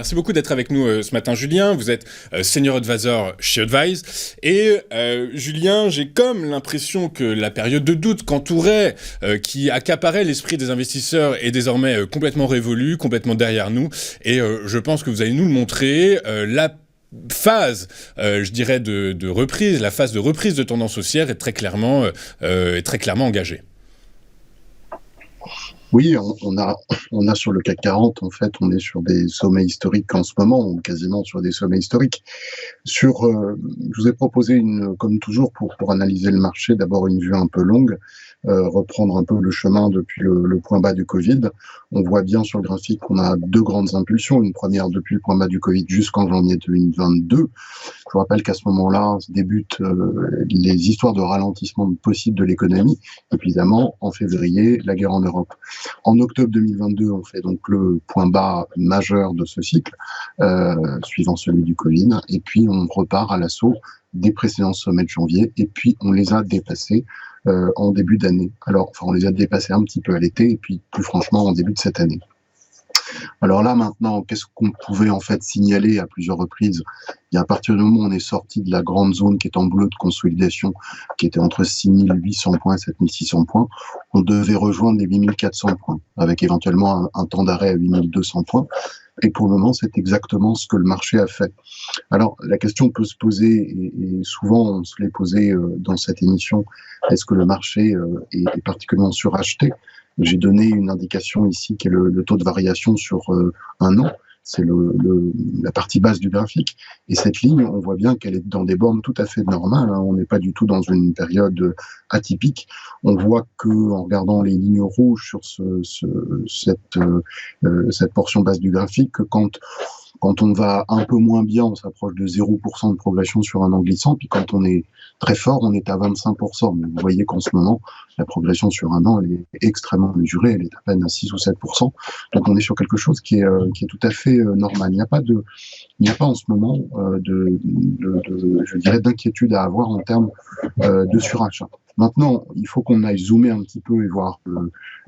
Merci beaucoup d'être avec nous ce matin, Julien. Vous êtes Senior Advisor chez Advise. Et Julien, j'ai comme l'impression que la période de doute qu'entourait, qui accaparait l'esprit des investisseurs est désormais complètement révolue, complètement derrière nous. Et je pense que vous allez nous le montrer. La phase, je dirais, de reprise, la phase de reprise de tendance haussière est très clairement engagée. Oui, on a sur le CAC 40, en fait, on est sur des sommets historiques en ce moment, ou quasiment sur des sommets historiques. Je vous ai proposé comme toujours, pour analyser le marché, d'abord une vue un peu longue, reprendre un peu le chemin depuis le point bas du Covid. On voit bien sur le graphique qu'on a deux grandes impulsions. Une première depuis le point bas du Covid jusqu'en janvier 2022. Je vous rappelle qu'à ce moment-là débutent les histoires de ralentissement possible de l'économie. Et puis évidemment, en février, la guerre en Europe. En octobre 2022, on fait donc le point bas majeur de ce cycle, suivant celui du Covid. Et puis on repart à l'assaut des précédents sommets de janvier. Et puis on les a dépassés en début d'année. On les a dépassés un petit peu à l'été, et puis plus franchement en début de cette année. Alors là, maintenant, qu'est-ce qu'on pouvait en fait signaler à plusieurs reprises? Et à partir du moment où on est sorti de la grande zone qui est en bleu de consolidation, qui était entre 6800 points et 7600 points, on devait rejoindre les 8400 points, avec éventuellement un temps d'arrêt à 8200 points. Et pour le moment, c'est exactement ce que le marché a fait. Alors, la question peut se poser, et souvent on se l'est posé dans cette émission, est-ce que le marché est particulièrement suracheté? J'ai donné une indication ici qui est le taux de variation sur un an. C'est la partie basse du graphique. Et cette ligne, on voit bien qu'elle est dans des bornes tout à fait normales. On n'est pas du tout dans une période atypique. On voit que en regardant les lignes rouges sur cette portion basse du graphique, que quand on va un peu moins bien, on s'approche de 0% de progression sur un an glissant, puis quand on est très fort, on est à 25%. Mais vous voyez qu'en ce moment, la progression sur un an, elle est extrêmement mesurée, elle est à peine à 6 ou 7%. Donc on est sur quelque chose qui est tout à fait normal. Il n'y a pas en ce moment je dirais, d'inquiétude à avoir en termes de surachat. Maintenant, il faut qu'on aille zoomer un petit peu et voir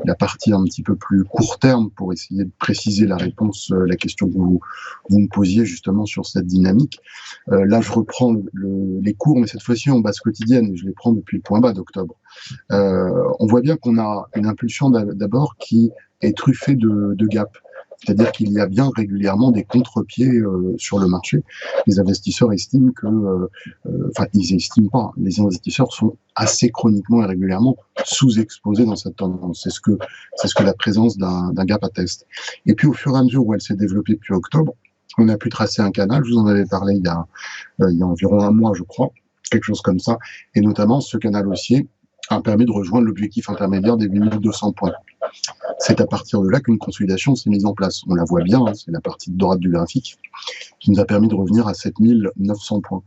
la partie un petit peu plus court terme pour essayer de préciser la réponse, la question que vous me posiez justement sur cette dynamique. Là, je reprends les cours, mais cette fois-ci en base quotidienne. Je les prends depuis le point bas d'octobre. On voit bien qu'on a une impulsion d'abord qui est truffée de gaps. C'est-à-dire qu'il y a bien régulièrement des contre-pieds sur le marché. Les investisseurs estiment ils estiment pas. Les investisseurs sont assez chroniquement et régulièrement sous-exposés dans cette tendance. C'est ce que la présence d'un gap atteste. Et puis au fur et à mesure où elle s'est développée depuis octobre, on a pu tracer un canal. Je vous en avais parlé il y a environ un mois, je crois, quelque chose comme ça. Et notamment, ce canal haussier a permis de rejoindre l'objectif intermédiaire des 8200 points. C'est à partir de là qu'une consolidation s'est mise en place. On la voit bien, c'est la partie de droite du graphique qui nous a permis de revenir à 7900 points.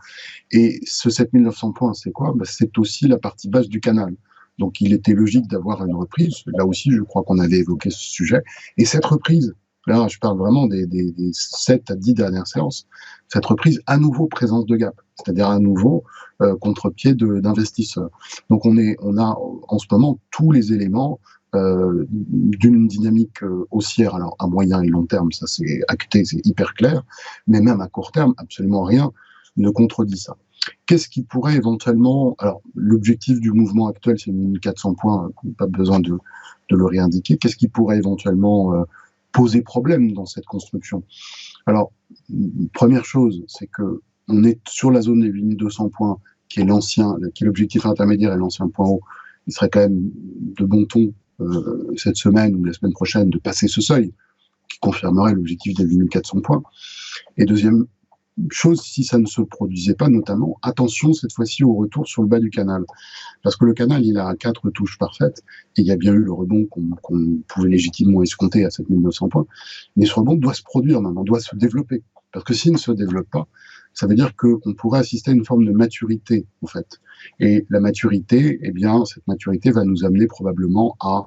Et ce 7900 points, c'est quoi? C'est aussi la partie basse du canal. Donc il était logique d'avoir une reprise. Là aussi, je crois qu'on avait évoqué ce sujet. Et cette reprise, là, je parle vraiment des 7 à 10 dernières séances, cette reprise, à nouveau présence de gap, c'est-à-dire à nouveau contre-pied d'investisseurs. Donc on a en ce moment tous les éléments d'une dynamique haussière, alors à moyen et long terme, ça c'est acté, c'est hyper clair, mais même à court terme, absolument rien ne contredit ça. Qu'est-ce qui pourrait éventuellement... Alors, l'objectif du mouvement actuel, c'est 1400 points, pas besoin de le réindiquer. Qu'est-ce qui pourrait éventuellement poser problème dans cette construction? Alors, première chose, c'est que on est sur la zone des 8200 points, qui est l'objectif intermédiaire et l'ancien point haut. Il serait quand même de bon ton cette semaine ou la semaine prochaine de passer ce seuil, qui confirmerait l'objectif des 8400 points. Et deuxième chose, si ça ne se produisait pas, notamment, attention cette fois-ci au retour sur le bas du canal. Parce que le canal, il a 4 touches parfaites, et il y a bien eu le rebond qu'on pouvait légitimement escompter à 7900 points. Mais ce rebond doit se produire maintenant, doit se développer. Parce que s'il ne se développe pas, ça veut dire qu'on pourrait assister à une forme de maturité, en fait. Et la maturité, eh bien, cette maturité va nous amener probablement à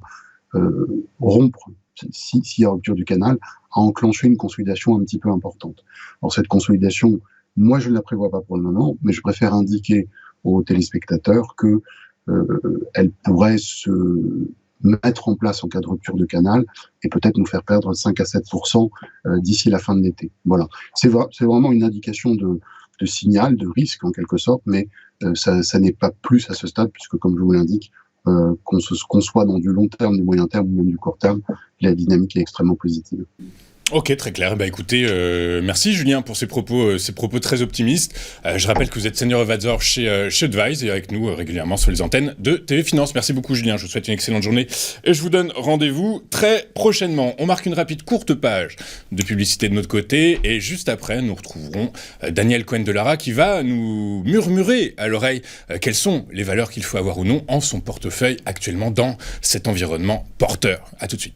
rompre, s'il y a rupture du canal, à enclencher une consolidation un petit peu importante. Alors cette consolidation, moi je ne la prévois pas pour le moment, mais je préfère indiquer aux téléspectateurs que elle pourrait mettre en place en cas de rupture de canal et peut-être nous faire perdre 5 à 7% d'ici la fin de l'été. Voilà. C'est vraiment une indication de signal, de risque en quelque sorte, mais ça n'est pas plus à ce stade, puisque comme je vous l'indique, qu'on soit dans du long terme, du moyen terme ou même du court terme, la dynamique est extrêmement positive. Ok, très clair. Bah écoutez, merci Julien pour ces propos très optimistes. Je rappelle que vous êtes senior advisor chez Advise et avec nous régulièrement sur les antennes de TV Finance. Merci beaucoup Julien, je vous souhaite une excellente journée et je vous donne rendez-vous très prochainement. On marque une rapide courte page de publicité de notre côté et juste après nous retrouverons Daniel Cohen-Delara qui va nous murmurer à l'oreille quelles sont les valeurs qu'il faut avoir ou non en son portefeuille actuellement dans cet environnement porteur. À tout de suite.